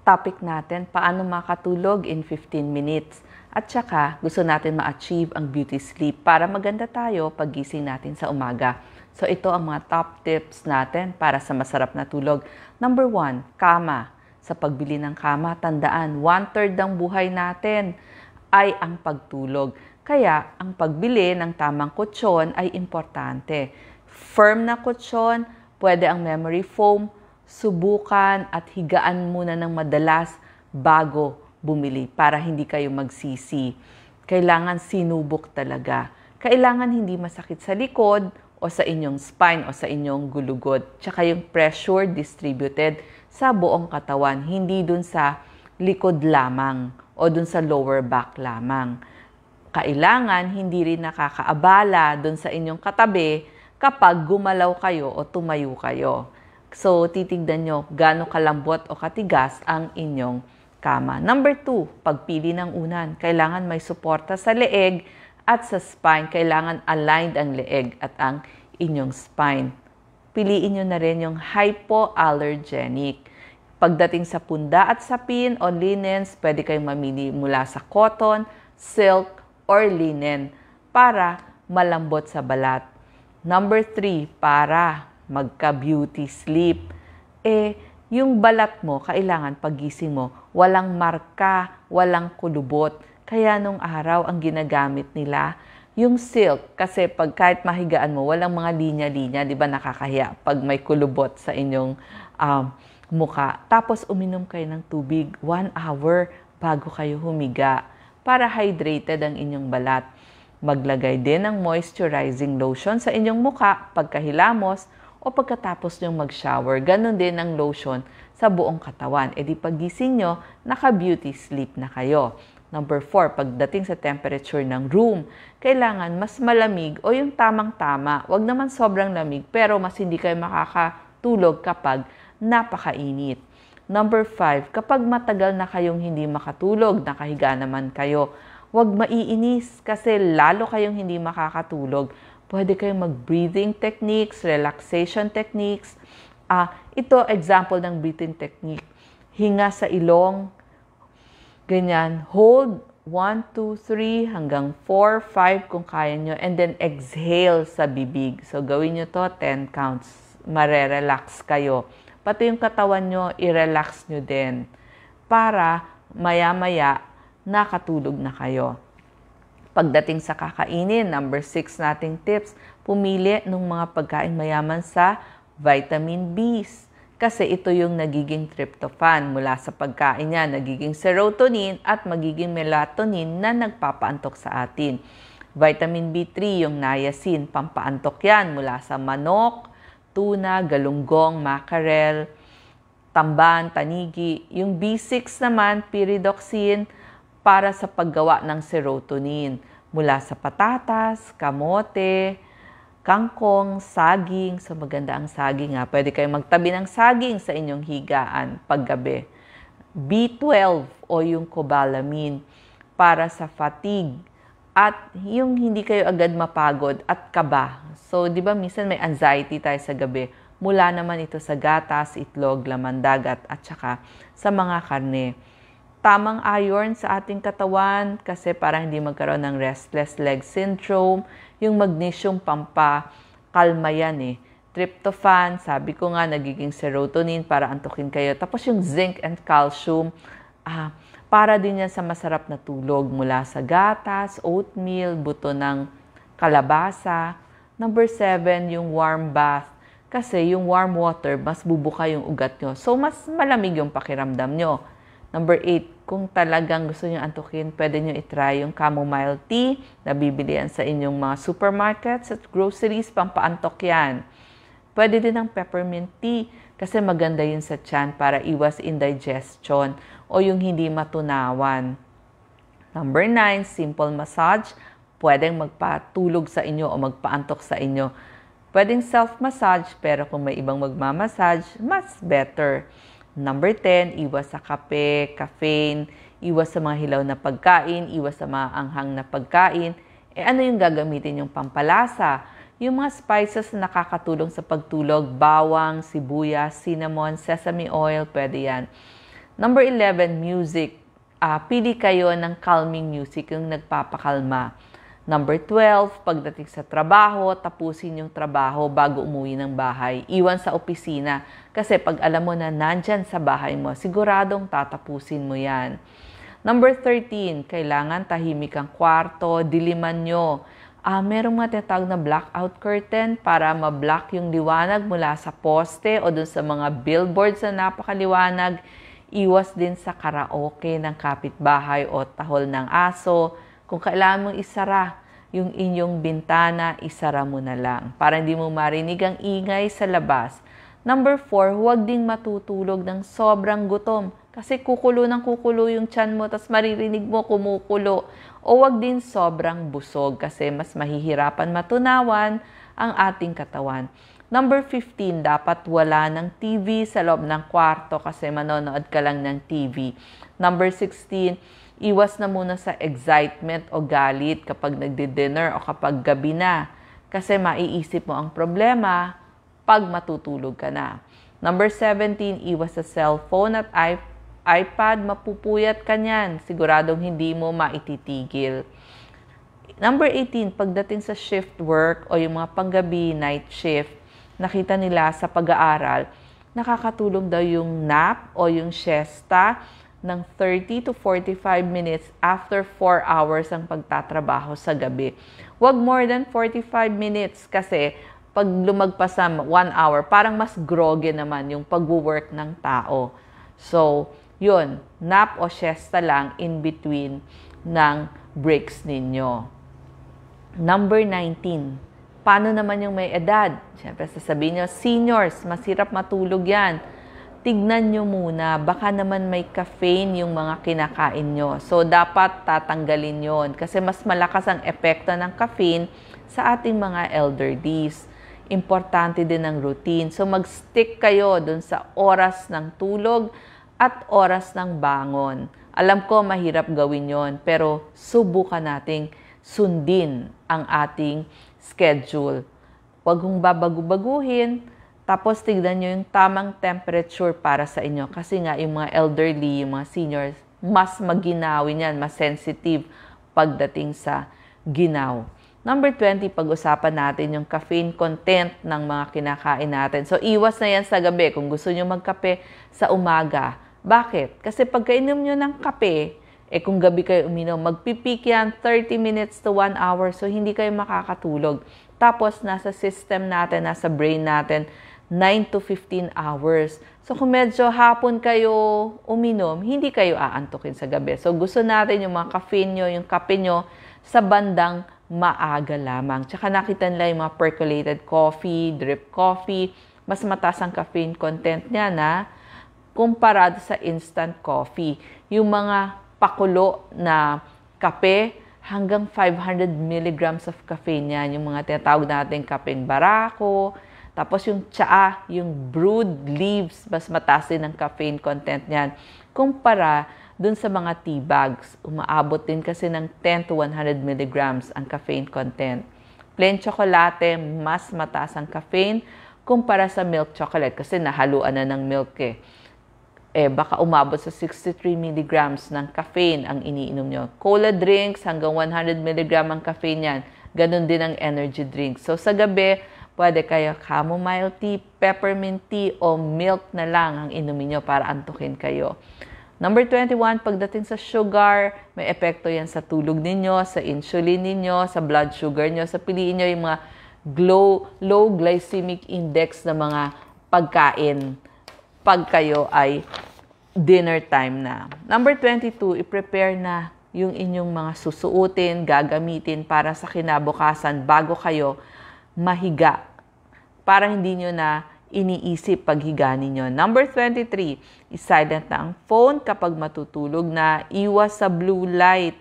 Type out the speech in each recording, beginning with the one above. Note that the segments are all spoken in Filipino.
topic natin, paano makatulog in 15 minutes. At saka, gusto natin ma-achieve ang beauty sleep para maganda tayo paggising natin sa umaga. So, ito ang mga top tips natin para sa masarap na tulog. Number 1, kama. Sa pagbili ng kama, tandaan, 1/3 ng buhay natin ay ang pagtulog. Kaya, ang pagbili ng tamang kutsyon ay importante. Firm na kutsyon, pwede ang memory foam, subukan at higaan muna ng madalas bago bumili para hindi kayo magsisi. Kailangan sinubok talaga. Kailangan hindi masakit sa likod o sa inyong spine o sa inyong gulugod. Tsaka yung pressure distributed sa buong katawan, hindi dun sa likod lamang o dun sa lower back lamang. Kailangan hindi rin nakakaabala dun sa inyong katabi kapag gumalaw kayo o tumayo kayo. So, titignan nyo gaano kalambot o katigas ang inyong kama. Number 2, pagpili ng unan. Kailangan may suporta sa leeg at sa spine. Kailangan aligned ang leeg at ang inyong spine. Piliin nyo na rin yung hypoallergenic. Pagdating sa punda at sapin o linens, pwede kayong mamili mula sa cotton, silk, or linen para malambot sa balat. Number 3, para magka-beauty sleep. Yung balat mo, kailangan pagising mo, walang marka, walang kulubot. Kaya nung araw, ang ginagamit nila, yung silk. Kasi pag kahit mahigaan mo, walang mga linya-linya, di ba nakakahiya pag may kulubot sa inyong muka. Tapos uminom kayo ng tubig 1 hour bago kayo humiga para hydrated ang inyong balat. Maglagay din ng moisturizing lotion sa inyong muka pagkahilamos o pagkatapos nyong mag-shower. Ganon din ang lotion sa buong katawan. Di pagising nyo, naka-beauty sleep na kayo. Number 4, pagdating sa temperature ng room, kailangan mas malamig o yung tamang-tama. Huwag naman sobrang lamig, pero mas hindi kayo makakatulog kapag napakainit. Number 5, kapag matagal na kayong hindi makatulog, nakahiga naman kayo, huwag maiinis kasi lalo kayong hindi makakatulog. Pwede kayong mag-breathing techniques, relaxation techniques. Ito, example ng breathing technique. Hinga sa ilong, ganyan. Hold 1, 2, 3 hanggang 4, 5 kung kaya nyo. And then exhale sa bibig. So gawin nyo to 10 counts. Marerelax kayo. Pati yung katawan nyo, i-relax nyo din. Para maya-maya, nakatulog na kayo. Pagdating sa kakainin, number 6 nating tips, pumili ng mga pagkain mayaman sa vitamin Bs. Kasi ito yung nagiging tryptophan mula sa pagkain niya, nagiging serotonin at magiging melatonin na nagpapaantok sa atin. Vitamin B3, yung niacin, pampaantok yan mula sa manok, tuna, galunggong, mackerel, tamban, tanigi. Yung B6 naman, pyridoxine, para sa paggawa ng serotonin mula sa patatas, kamote, kangkong, saging. So maganda ang saging ha. Pwede kayong magtabi ng saging sa inyong higaan paggabi. B12 o yung cobalamin para sa fatigue at yung hindi kayo agad mapagod at kaba. So di ba minsan may anxiety tayo sa gabi. Mula naman ito sa gatas, itlog, laman dagat at saka sa mga karne. Tamang iron sa ating katawan kasi para hindi magkaroon ng restless leg syndrome. Yung magnesium pampakalma yan Tryptophan, sabi ko nga, nagiging serotonin para antukin kayo. Tapos yung zinc and calcium, para din yan sa masarap na tulog mula sa gatas, oatmeal, buto ng kalabasa. Number 7, yung warm bath. Kasi yung warm water, mas bubuka yung ugat nyo. So, mas malamig yung pakiramdam nyo. Number 8, kung talagang gusto nyo antukin, pwede nyo itry yung chamomile tea na bibilihan sa inyong mga supermarkets at groceries, pampaantok yan. Pwede din ang peppermint tea kasi maganda yun sa tiyan para iwas indigestion o yung hindi matunawan. Number 9, simple massage. Pwedeng magpatulog sa inyo o magpaantok sa inyo. Pwedeng self-massage pero kung may ibang magmamassage, mas better. Number 10, iwas sa kape, caffeine, iwas sa mga hilaw na pagkain, iwas sa mga anghang na pagkain. Ano yung gagamitin yung pampalasa? Yung mga spices na nakakatulong sa pagtulog, bawang, sibuyas, cinnamon, sesame oil, pwede yan. Number 11, music. Pili kayo ng calming music, yung nagpapakalma. Number 12, pagdating sa trabaho, tapusin yung trabaho bago umuwi ng bahay. Iwan sa opisina. Kasi pag alam mo na nandyan sa bahay mo, siguradong tatapusin mo yan. Number 13, kailangan tahimik ang kwarto, diliman nyo. Merong mga tinatawag na blackout curtain para ma-block yung liwanag mula sa poste o dun sa mga billboards na napakaliwanag. Iwas din sa karaoke ng kapitbahay o tahol ng aso. Kung kailangan mong isara yung inyong bintana, isara mo na lang para hindi mo marinig ang ingay sa labas. Number 4, huwag ding matutulog ng sobrang gutom kasi kukulo yung tiyan mo tas maririnig mo kumukulo. O huwag din sobrang busog kasi mas mahihirapan matunawan ang ating katawan. Number 15, dapat wala ng TV sa loob ng kwarto kasi manonood ka lang ng TV. Number 16, iwas na muna sa excitement o galit kapag nagdi-dinner o kapag gabi na kasi maiisip mo ang problema pag matutulog ka na. Number 17, iwas sa cellphone at iPad, mapupuyat ka niyan. Siguradong hindi mo maititigil. Number 18, pagdating sa shift work o yung mga panggabi, night shift, nakita nila sa pag-aaral, nakakatulong daw yung nap o yung siesta ng 30 to 45 minutes after 4 hours ang pagtatrabaho sa gabi. Huwag more than 45 minutes kasi pag lumagpas sa 1 hour, parang mas groggy naman yung pag-work ng tao. So, yun, nap o siesta lang in between ng breaks ninyo. Number 19, paano naman yung may edad? Siyempre, sasabihin nyo, seniors, masirap matulog yan. Tignan nyo muna, baka naman may caffeine yung mga kinakain nyo. So, dapat tatanggalin yon kasi mas malakas ang epekto ng caffeine sa ating mga elderlies. Importante din ang routine. So, mag-stick kayo dun sa oras ng tulog at oras ng bangon. Alam ko, mahirap gawin yon pero subukan nating sundin ang ating schedule. Huwag kong babago-baguhin, tapos tignan nyo yung tamang temperature para sa inyo. Kasi nga, yung mga elderly, yung mga seniors, mas maginawin yan, mas sensitive pagdating sa ginaw. Number 20, pag-usapan natin yung caffeine content ng mga kinakain natin. So, iwas na yan sa gabi kung gusto nyo magkape sa umaga. Bakit? Kasi pagkainom nyo ng kape, kung gabi kayo uminom, magpipik yan 30 minutes to 1 hour. So, hindi kayo makakatulog. Tapos, nasa system natin, nasa brain natin, 9 to 15 hours. So, kung medyo hapon kayo uminom, hindi kayo aantukin sa gabi. So, gusto natin yung mga caffeine nyo, yung kape nyo, sa bandang maaga lamang. Tsaka nakita nila yung mga percolated coffee, drip coffee, mas mataas ang caffeine content niya na kumparado sa instant coffee. Yung mga pakulo na kape, hanggang 500 milligrams of caffeine yan. Yung mga tinatawag natin kapeng barako. Tapos yung tsaa, yung brewed leaves, mas mataas din ang caffeine content niyan. Kumpara dun sa mga tea bags, umaabot din kasi ng 10 to 100 milligrams ang caffeine content. Plain chocolate, mas mataas ang caffeine kumpara sa milk chocolate kasi nahaluan na ng milk baka umabot sa 63 milligrams ng caffeine ang iniinom nyo. Cola drinks, hanggang 100 milligram ang caffeine yan. Ganon din ang energy drinks. So sa gabi, pwede kayo chamomile tea, peppermint tea, o milk na lang ang inumin nyo para antukin kayo. Number 21, pagdating sa sugar, may epekto yan sa tulog ninyo, sa insulin ninyo, sa blood sugar nyo. Sa piliin nyo yung mga low glycemic index na mga pagkain pag kayo ay dinner time na. Number 22, i-prepare na yung inyong mga susuotin, gagamitin para sa kinabukasan bago kayo mahiga. Para hindi nyo na iniisip paghiga ninyo. Number 23, i-silent na ang phone kapag matutulog na. Iwas sa blue light.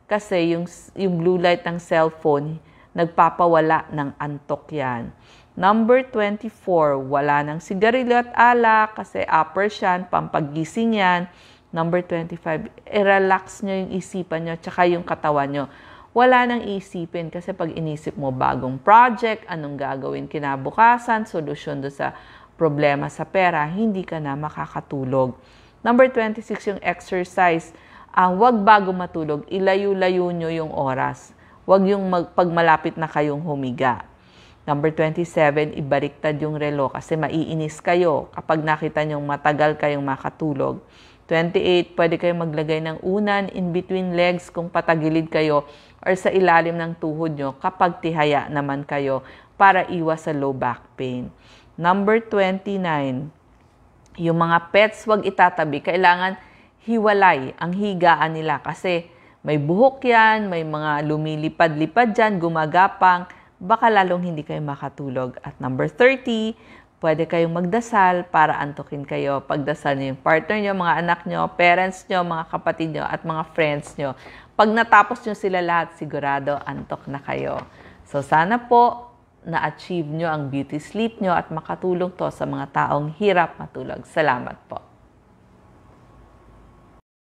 Kasi yung blue light ng cellphone, nagpapawala ng antok yan. Number 24, wala ng sigarilyo at alak kasi uppers yan, pampagising yan. Number 25, i-relax nyo yung isipan nyo at yung katawan nyo. Wala nang isipin kasi pag inisip mo bagong project, anong gagawin kinabukasan, solusyon do sa problema sa pera, hindi ka na makakatulog. Number 26, yung exercise. Huwag bago matulog, ilayo-layo nyo yung oras. Huwag yung pag malapit na kayong humiga. Number 27, ibaliktad yung relo kasi maiinis kayo kapag nakita nyong matagal kayong makatulog. 28, pwede kayong maglagay ng unan in between legs kung patagilid kayo or sa ilalim ng tuhod nyo kapag tihaya naman kayo para iwas sa low back pain. Number 29, yung mga pets wag itatabi. Kailangan hiwalay ang higaan nila kasi may buhok yan, may mga lumilipad-lipad dyan, gumagapang, baka lalong hindi kayo makatulog. At number 30, pwede kayong magdasal para antukin kayo. Pagdasal niyo yung partner nyo, mga anak nyo, parents nyo, mga kapatid nyo, at mga friends nyo. Pag natapos nyo sila lahat, sigurado antok na kayo. So sana po na-achieve nyo ang beauty sleep nyo at makatulong to sa mga taong hirap matulog. Salamat po.